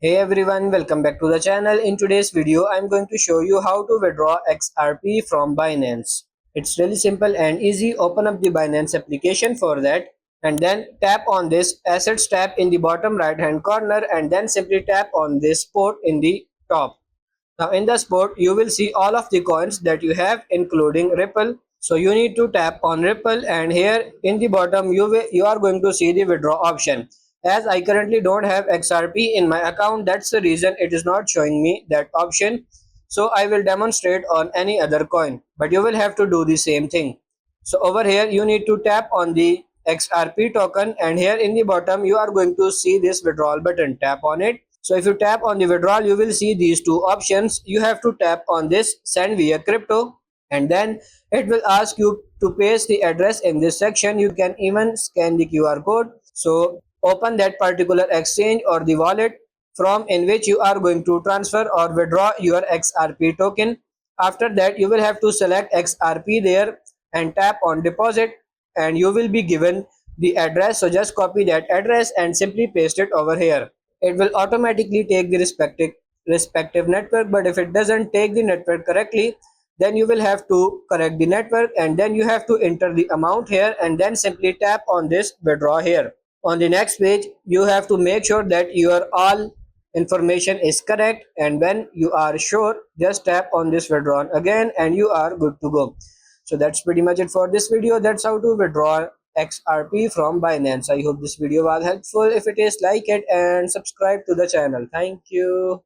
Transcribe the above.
Hey everyone, welcome back to the channel. In today's video, I'm going to show you how to withdraw XRP from Binance. It's really simple and easy. Open up the Binance application for that and then tap on this Assets tab in the bottom right hand corner and then simply tap on this spot in the top. Now in the spot, you will see all of the coins that you have including Ripple. So you need to tap on Ripple and here in the bottom you are going to see the withdraw option. As I currently don't have XRP in my account, that's the reason it is not showing me that option. So I will demonstrate on any other coin, but you will have to do the same thing. So over here you need to tap on the XRP token and here in the bottom you are going to see this withdrawal button. Tap on it. So if you tap on the withdrawal, you will see these two options. You have to tap on this send via crypto and then it will ask you to paste the address in this section. You can even scan the QR code. So open that particular exchange or the wallet from in which you are going to transfer or withdraw your XRP token. After that, you will have to select XRP there and tap on deposit and you will be given the address. So just copy that address and simply paste it over here. It will automatically take the respective network, but if it doesn't take the network correctly, then you will have to correct the network and then you have to enter the amount here and then simply tap on this withdraw here. On the next page, you have to make sure that your all information is correct and when you are sure, just tap on this withdraw again and you are good to go. So that's pretty much it for this video. That's how to withdraw XRP from Binance. I hope this video was helpful. If it is, like it and subscribe to the channel. Thank you.